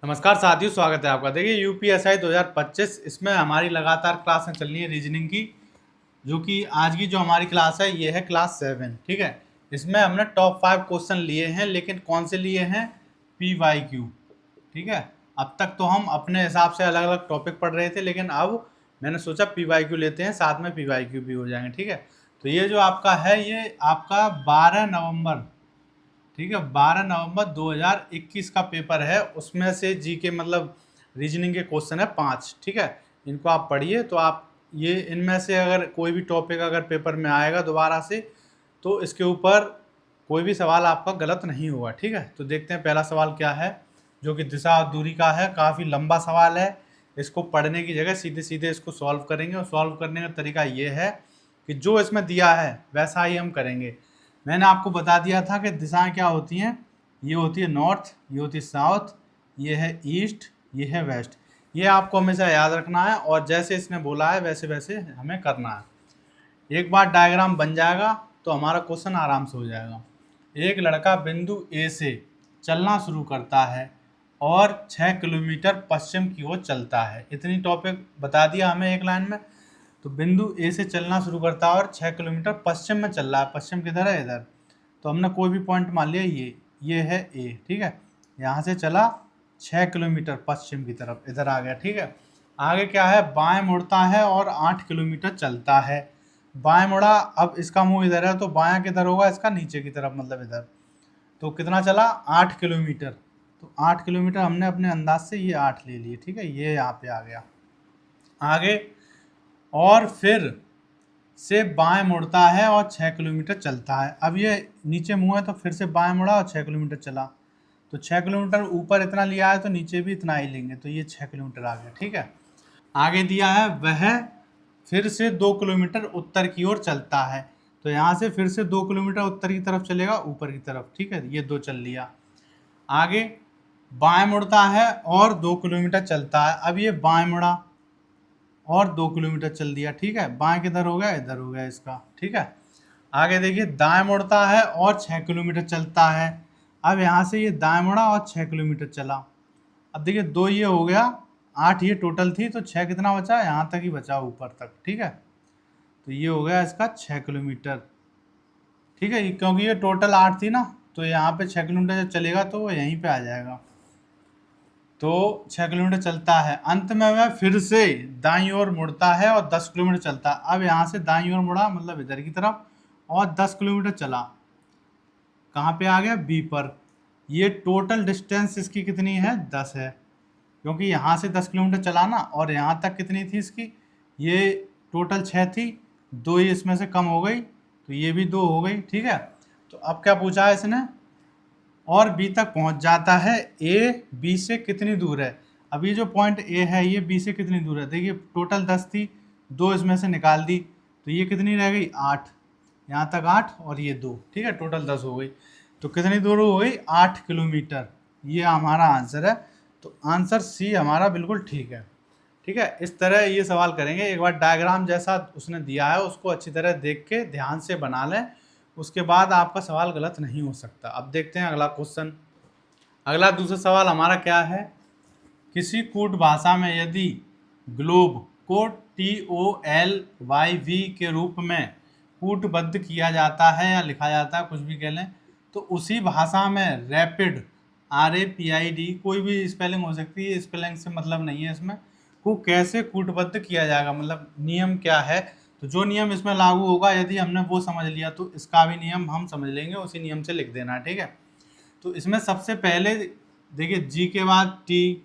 नमस्कार साथियों, स्वागत है आपका। देखिए यूपीएसआई 2025 इसमें हमारी लगातार क्लासें चल रही है रीजनिंग की, जो कि आज की जो हमारी क्लास है ये है क्लास 7। ठीक है, इसमें हमने टॉप 5 क्वेश्चन लिए हैं, लेकिन कौन से लिए हैं? PYQ। ठीक है, अब तक तो हम अपने हिसाब से अलग अलग टॉपिक पढ़ रहे थे, लेकिन अब मैंने सोचा PYQ लेते हैं, साथ में PYQ भी हो जाएंगे। ठीक है, तो ये जो आपका है ये आपका 12 नवंबर, ठीक है, 12 नवंबर 2021 का पेपर है। उसमें से जी के मतलब रीजनिंग के क्वेश्चन है 5। ठीक है, इनको आप पढ़िए तो आप ये इनमें से अगर कोई भी टॉपिक अगर पेपर में आएगा दोबारा से, तो इसके ऊपर कोई भी सवाल आपका गलत नहीं होगा। ठीक है, तो देखते हैं पहला सवाल क्या है, जो कि दिशा और दूरी का है। काफ़ी लंबा सवाल है, इसको पढ़ने की जगह सीधे सीधे इसको सॉल्व करेंगे। और सॉल्व करने का तरीका ये है कि जो इसमें दिया है वैसा ही हम करेंगे। मैंने आपको बता दिया था कि दिशाएं क्या होती हैं। ये होती है नॉर्थ, ये होती है साउथ, ये है ईस्ट, ये है वेस्ट। ये आपको हमेशा याद रखना है, और जैसे इसने बोला है वैसे वैसे हमें करना है। एक बार डायग्राम बन जाएगा तो हमारा क्वेश्चन आराम से हो जाएगा। एक लड़का बिंदु ए से चलना शुरू करता है और 6 किलोमीटर पश्चिम की ओर चलता है। इतनी टॉपिक बता दिया हमें एक लाइन में। तो बिंदु ए से चलना शुरू करता है और 6 किलोमीटर पश्चिम में चल रहा है। पश्चिम किधर है? इधर। तो हमने कोई भी पॉइंट मान लिया, ये है ए। ठीक है, यहाँ से चला 6 किलोमीटर पश्चिम की तरफ, इधर आ गया। ठीक है, आगे क्या है? बाएं मुड़ता है और 8 किलोमीटर चलता है। बाएं मुड़ा, अब इसका मुंह इधर है तो बायां किधर होगा? इसका नीचे की तरफ, मतलब इधर। तो कितना चला? 8 किलोमीटर। तो 8 किलोमीटर हमने अपने अंदाज से ये 8 ले लिए। ठीक है, ये यहाँ पे आ गया। आगे और फिर से बाएं मुड़ता है और 6 किलोमीटर चलता है। अब ये नीचे मुंह है तो फिर से बाएं मुड़ा और 6 किलोमीटर चला। तो 6 किलोमीटर ऊपर इतना लिया है तो नीचे भी इतना ही लेंगे, तो ये 6 किलोमीटर आ गया। ठीक है, आगे दिया है वह फिर से 2 किलोमीटर उत्तर की ओर चलता है। तो यहाँ से फिर से 2 किलोमीटर उत्तर की तरफ चलेगा, ऊपर की तरफ। ठीक है, ये 2 चल लिया। आगे बाएं मुड़ता है और 2 किलोमीटर चलता है। अब ये बाएं मुड़ा और 2 किलोमीटर चल दिया। ठीक है, बाएं किधर हो गया? इधर हो गया इसका। ठीक है, आगे देखिए दाएं मुड़ता है और 6 किलोमीटर चलता है। अब यहाँ से ये दाएं मुड़ा और 6 किलोमीटर चला। अब देखिए 2 ये हो गया, 8 ये टोटल थी, तो 6 कितना बचा? यहाँ तक ही बचा, ऊपर तक। ठीक है, तो ये हो गया इसका 6 किलोमीटर। ठीक है, क्योंकि ये टोटल 8 थी ना, तो यहाँ पे 6 किलोमीटर जब चलेगा तो वो यहीं पे आ जाएगा। तो 6 किलोमीटर चलता है। अंत में वह फिर से दाईं ओर मुड़ता है और 10 किलोमीटर चलता है। अब यहाँ से दाईं ओर मुड़ा, मतलब इधर की तरफ, और 10 किलोमीटर चला। कहाँ पे आ गया? बी पर। ये टोटल डिस्टेंस इसकी कितनी है? 10 है, क्योंकि यहाँ से 10 किलोमीटर चलाना और यहाँ तक कितनी थी इसकी? ये टोटल 6 थी, 2 ही इसमें से कम हो गई, तो ये भी 2 हो गई। ठीक है, तो अब क्या पूछा है इसने? और बी तक पहुंच जाता है। ए बी से कितनी दूर है? अब ये जो पॉइंट ए है ये बी से कितनी दूर है? देखिए टोटल 10 थी, 2 इसमें से निकाल दी, तो ये कितनी रह गई? 8। यहाँ तक 8 और ये 2। ठीक है, टोटल 10 हो गई। तो कितनी दूर हो गई? 8 किलोमीटर। ये हमारा आंसर है। तो आंसर सी हमारा बिल्कुल ठीक है। ठीक है, इस तरह ये सवाल करेंगे। एक बार डायग्राम जैसा उसने दिया है उसको अच्छी तरह देख के ध्यान से बना लें, उसके बाद आपका सवाल गलत नहीं हो सकता। अब देखते हैं अगला क्वेश्चन। अगला दूसरा सवाल हमारा क्या है? किसी कूट भाषा में यदि ग्लोब को TOLYV के रूप में कूटबद्ध किया जाता है या लिखा जाता है, कुछ भी कह लें, तो उसी भाषा में रैपिड, RAPID, कोई भी स्पेलिंग हो सकती है, स्पेलिंग से मतलब नहीं है इसमें, को कैसे कूटबद्ध किया जाएगा, मतलब नियम क्या है? तो जो नियम इसमें लागू होगा, यदि हमने वो समझ लिया तो इसका भी नियम हम समझ लेंगे, उसी नियम से लिख देना है। ठीक है, तो इसमें सबसे पहले देखिए जी के बाद टी,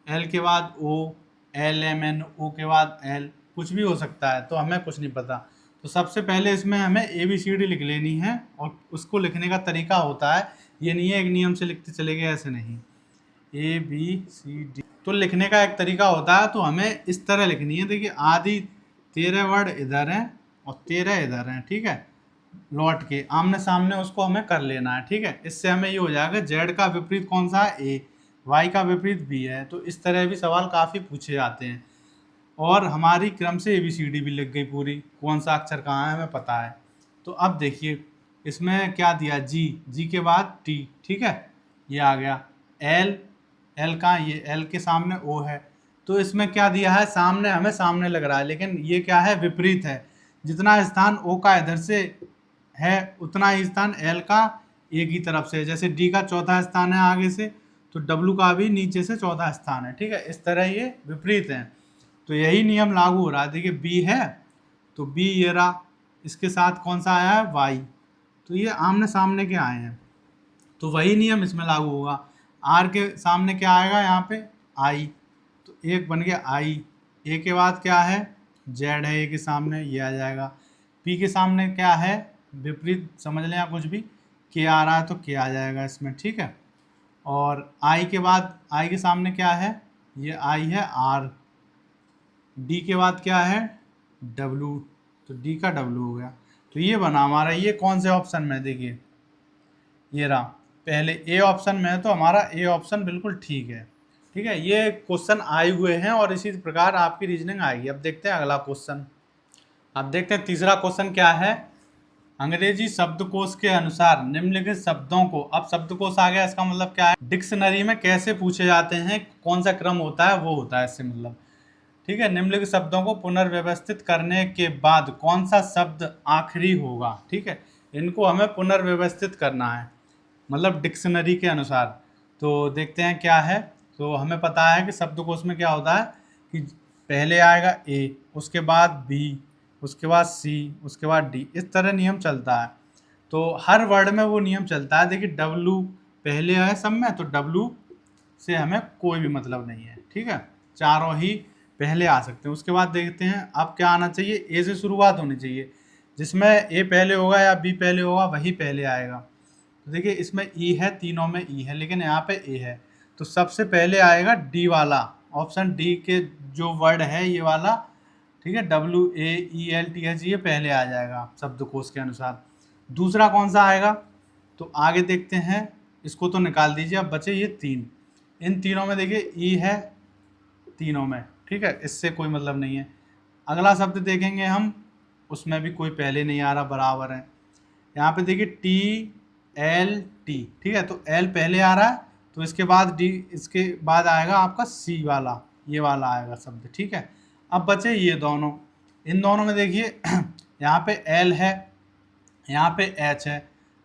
एल के बाद ओ, LMN, ओ के बाद एल, कुछ भी हो सकता है, तो हमें कुछ नहीं पता। तो सबसे पहले इसमें हमें ABCD लिख लेनी है, और उसको लिखने का तरीका होता है, ये नहीं है एक नियम से लिखते चले गए, ऐसे नहीं। ABCD तो लिखने का एक तरीका होता है, तो हमें इस तरह लिखनी है। देखिए आदि 13 वर्ड इधर हैं और 13 इधर हैं। ठीक है, लौट के आमने सामने उसको हमें कर लेना है। ठीक है, इससे हमें ये हो जाएगा जेड का विपरीत कौन सा है? ए, वाई का विपरीत बी है। तो इस तरह भी सवाल काफ़ी पूछे जाते हैं, और हमारी क्रम से ABCD भी लिख गई पूरी, कौन सा अक्षर कहाँ है हमें पता है। तो अब देखिए इसमें क्या दिया? जी, जी के बाद टी। ठीक है, ये आ गया। एल, एल कहाँ, ये एल के सामने ओ है, तो इसमें क्या दिया है, सामने हमें सामने लग रहा है, लेकिन ये क्या है, विपरीत है। जितना स्थान ओ का इधर से है उतना ही स्थान एल का ए की तरफ से है। जैसे डी का चौथा स्थान है आगे से, तो डब्ल्यू का भी नीचे से चौथा स्थान है, ठीक है। इस तरह ये विपरीत है, तो यही नियम लागू हो रहा है। देखिए बी है तो बी ये रहा, इसके साथ कौन सा आया है, वाई, तो ये आमने सामने के आए हैं, तो वही नियम इसमें लागू होगा। आर के सामने क्या आएगा यहाँ पे, आई, तो एक बन गया आई। ए के बाद क्या है, जेड है ए के सामने, ये आ जाएगा। पी के सामने क्या है, विपरीत समझ लें या कुछ भी, के आ रहा है तो के आ जाएगा इसमें, ठीक है। और आई के बाद, आई के सामने क्या है, ये आई है आर। डी के बाद क्या है, डब्लू, तो डी का डब्लू हो गया। तो ये बना हमारा, ये कौन से ऑप्शन में, देखिए ये रहा, पहले ए ऑप्शन में है, तो हमारा ए ऑप्शन बिल्कुल ठीक है, ठीक है। ये क्वेश्चन आए हुए हैं और इसी प्रकार आपकी रीजनिंग आएगी। अब देखते हैं अगला क्वेश्चन। अब देखते हैं तीसरा क्वेश्चन क्या है। अंग्रेजी शब्दकोश के अनुसार निम्नलिखित शब्दों को, अब शब्दकोश आ गया, इसका मतलब क्या है, डिक्शनरी में कैसे पूछे जाते हैं, कौन सा क्रम होता है, वो होता है इससे मतलब, ठीक है। निम्नलिखित शब्दों को पुनर्व्यवस्थित करने के बाद कौन सा शब्द आखिरी होगा, ठीक है। इनको हमें पुनर्व्यवस्थित करना है, मतलब डिक्शनरी के अनुसार। तो देखते हैं क्या है। तो हमें पता है कि शब्दकोश में क्या होता है कि पहले आएगा ए, उसके बाद बी, उसके बाद सी, उसके बाद डी, इस तरह नियम चलता है। तो हर वर्ड में वो नियम चलता है। देखिए डब्लू पहले है सब में, तो डब्लू से हमें कोई भी मतलब नहीं है, ठीक है, चारों ही पहले आ सकते हैं। उसके बाद देखते हैं अब क्या आना चाहिए, ए से शुरुआत होनी चाहिए, जिसमें ए पहले होगा या बी पहले होगा वही पहले आएगा। तो देखिए इसमें ई है, तीनों में ई है, लेकिन यहाँ पे ए है, तो सबसे पहले आएगा डी वाला, ऑप्शन डी के जो वर्ड है ये वाला, ठीक है, WAELTH, ये पहले आ जाएगा शब्दकोश के अनुसार। दूसरा कौन सा आएगा, तो आगे देखते हैं, इसको तो निकाल दीजिए, अब बचे ये तीन। इन तीनों में देखिए ई है तीनों में, ठीक है, इससे कोई मतलब नहीं है। अगला शब्द देखेंगे हम, उसमें भी कोई पहले नहीं आ रहा, बराबर है। यहाँ पे देखिए TLT, ठीक है, तो एल पहले आ रहा है, तो इसके बाद डी, इसके बाद आएगा आपका सी वाला, ये वाला आएगा शब्द, ठीक है। अब बचे ये दोनों, इन दोनों में देखिए यहाँ पे एल है, यहाँ पे एच है,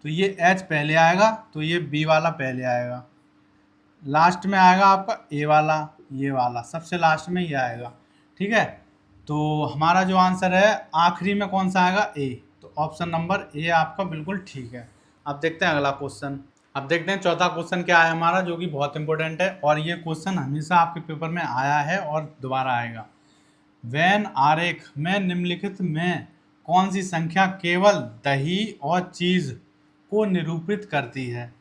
तो ये एच पहले आएगा, तो ये बी वाला पहले आएगा। लास्ट में आएगा आपका ए वाला, ये वाला सबसे लास्ट में ये आएगा, ठीक है। तो हमारा जो आंसर है आखिरी में कौन सा आएगा, ए, तो ऑप्शन नंबर ए आपका बिल्कुल ठीक है। अब देखते हैं अगला क्वेश्चन। अब देखते हैं चौथा क्वेश्चन क्या है हमारा, जो कि बहुत इंपॉर्टेंट है, और ये क्वेश्चन हमेशा आपके पेपर में आया है और दोबारा आएगा। वेन आरेख में निम्नलिखित में कौन सी संख्या केवल दही और चीज़ को निरूपित करती है।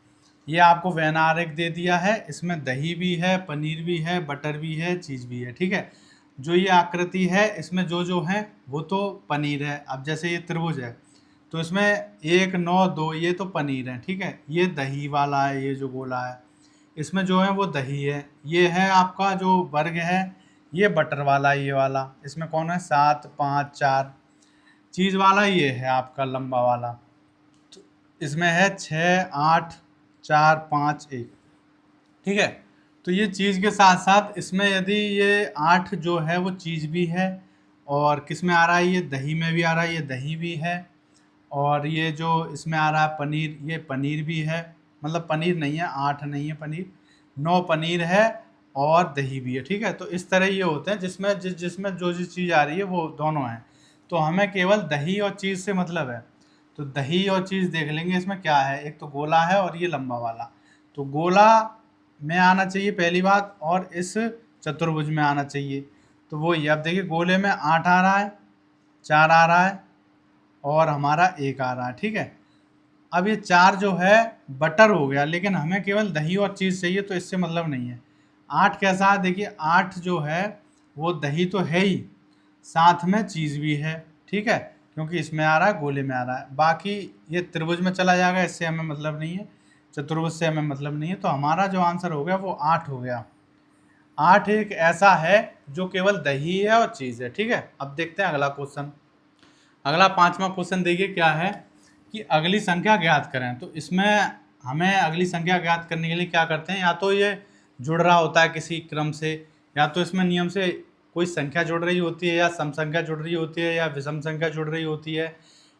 ये आपको वेन आरेख दे दिया है, इसमें दही भी है, पनीर भी है, बटर भी है, चीज़ भी है, ठीक है। जो ये आकृति है इसमें जो जो है वो तो पनीर है। अब जैसे ये त्रिभुज है, तो इसमें 1 9 2 ये तो पनीर है, ठीक है। ये दही वाला है, ये जो गोला है इसमें जो है वो दही है। ये है आपका जो वर्ग है, ये बटर वाला, ये वाला इसमें कौन है, 7 5 4। चीज़ वाला ये है आपका लंबा वाला, तो इसमें है 6 8 4 5 1, ठीक है। तो ये चीज़ के साथ साथ इसमें यदि ये 8 जो है वो चीज़ भी है, और किस में आ रहा है, ये दही में भी आ रहा है, ये दही भी है, और ये जो इसमें आ रहा है पनीर, ये पनीर भी है, मतलब पनीर नहीं है, 8 नहीं है पनीर, 9 पनीर है और दही भी है, ठीक है। तो इस तरह ये होते हैं जिसमें जिसमें जो चीज़ आ रही है वो दोनों हैं। तो हमें केवल दही और चीज़ से मतलब है, तो दही और चीज़ देख लेंगे इसमें क्या है, एक तो गोला है और ये लंबा वाला, तो गोला में आना चाहिए पहली बात, और इस चतुर्भुज में आना चाहिए, तो वो ये। अब देखिए गोले में 8 आ रहा है, 4 आ रहा है और हमारा 1 आ रहा है, ठीक है। अब ये 4 जो है बटर हो गया, लेकिन हमें केवल दही और चीज़ चाहिए, तो इससे मतलब नहीं है। 8 कैसा है, देखिए 8 जो है वो दही तो है ही, साथ में चीज़ भी है, ठीक है, क्योंकि इसमें आ रहा है, गोले में आ रहा है। बाकी ये त्रिभुज में चला जाएगा, इससे हमें मतलब नहीं है, चतुर्भुज से हमें मतलब नहीं है। तो हमारा जो आंसर हो गया वो 8 हो गया। 8 एक ऐसा है जो केवल दही है और चीज़ है, ठीक है। अब देखते हैं अगला क्वेश्चन। अगला 5वां क्वेश्चन देखिए क्या है कि अगली संख्या ज्ञात करें। तो इसमें हमें अगली संख्या ज्ञात करने के लिए क्या करते हैं, या तो ये जुड़ रहा होता है किसी क्रम से, या तो इसमें नियम से कोई संख्या जुड़ रही होती है, या सम संख्या जुड़ रही होती है, या विषम संख्या जुड़ रही होती है,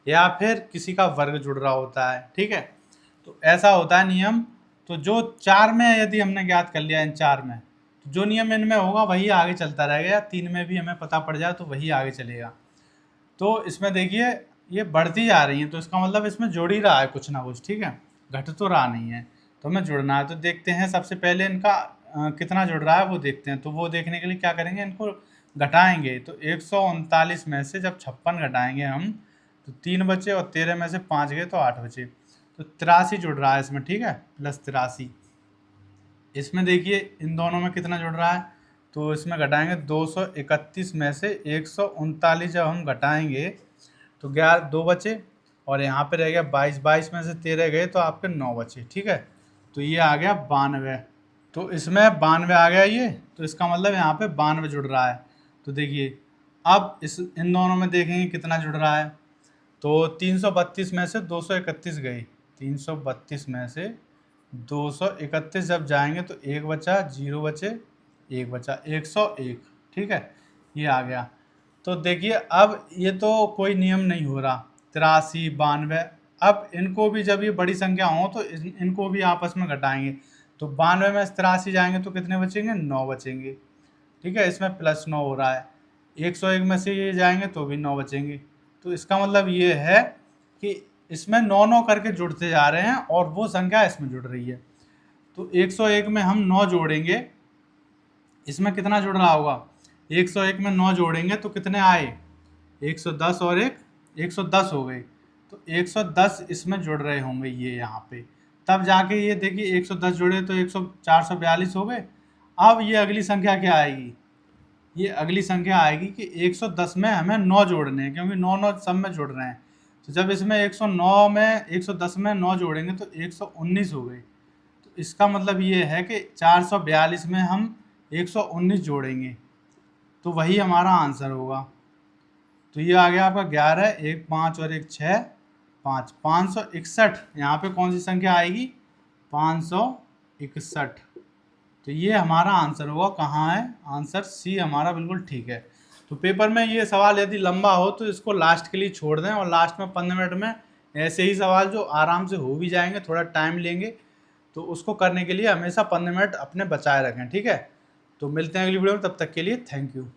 या फिर किसी का वर्ग जुड़ रहा होता है। ठीक है, तो ऐसा होता है नियम। तो जो 4 में यदि हमने ज्ञात कर लिया इन 4 में, तो जो नियम इनमें होगा वही आगे चलता रहेगा, या 3 में भी हमें पता पड़ जाए तो वही आगे चलेगा। तो इसमें देखिए ये बढ़ती जा रही है, तो इसका मतलब इसमें जुड़ ही रहा है कुछ ना कुछ। ठीक है, घट तो रहा नहीं है, तो हमें जुड़ना है। तो देखते हैं सबसे पहले इनका कितना जुड़ रहा है वो देखते हैं। तो वो देखने के लिए क्या करेंगे, इनको घटाएंगे। तो 139 में से जब 56 घटाएंगे हम, तो 3 बचे, और 13 में से 5 गए तो 8 बचे। तो 83 जुड़ रहा है इसमें। ठीक है, +83। इसमें देखिए इन दोनों में कितना जुड़ रहा है, तो इसमें घटाएंगे 231 में से 139 जब हम घटाएंगे तो 11 2 बचे, और यहाँ पे रह गया 22। 22 में से 13 गए तो आपके 9 बचे। ठीक है, तो ये आ गया 92। तो इसमें 92 आ गया ये, तो इसका मतलब यहाँ पे 92 जुड़ रहा है। तो देखिए अब इन दोनों में देखेंगे कितना जुड़ रहा है। तो 332 में से 231 गई, 332 में से 231 जब जाएंगे तो 1 बचा, 0 बचे, 1 बचा, 101। ठीक है, ये आ गया। तो देखिए अब ये तो कोई नियम नहीं हो रहा, 83 92। अब इनको भी जब ये बड़ी संख्या हो तो इनको भी आपस में घटाएंगे। तो 92 में 83 जाएंगे तो कितने बचेंगे, 9 बचेंगे। ठीक है, इसमें +9 हो रहा है। 101 में से ये जाएंगे तो भी 9 बचेंगे। तो इसका मतलब ये है कि इसमें 9 करके जुड़ते जा रहे हैं, और वो संख्या इसमें जुड़ रही है। तो 101 में हम 9 जोड़ेंगे, इसमें कितना जुड़ रहा होगा, 101 में 9 जोड़ेंगे तो कितने आए, 110 और 110 हो गए। तो 110 इसमें जुड़ रहे होंगे ये यहाँ पे, तब जाके ये देखिए 110 जुड़े तो 442 हो गए। अब ये अगली संख्या क्या आएगी, ये अगली संख्या आएगी कि 110 में हमें 9 जोड़ने हैं, क्योंकि 9 9 सब में जुड़ रहे हैं। तो जब इसमें 109 में 110 में 9 जोड़ेंगे तो 119 हो गए। तो इसका मतलब ये है कि 442 में हम 119 जोड़ेंगे, तो वही हमारा आंसर होगा। तो ये आ गया आपका 11, 1 5 और 1 6, 5 561। यहाँ पे कौन सी संख्या आएगी, 561। तो ये हमारा आंसर होगा। कहाँ है आंसर, सी हमारा बिल्कुल ठीक है। तो पेपर में ये सवाल यदि लंबा हो तो इसको लास्ट के लिए छोड़ दें, और लास्ट में 15 मिनट में ऐसे ही सवाल जो आराम से हो भी जाएंगे, थोड़ा टाइम लेंगे, तो उसको करने के लिए हमेशा 15 मिनट अपने बचाए रखें। ठीक है, तो मिलते हैं अगली वीडियो में, तब तक के लिए थैंक यू।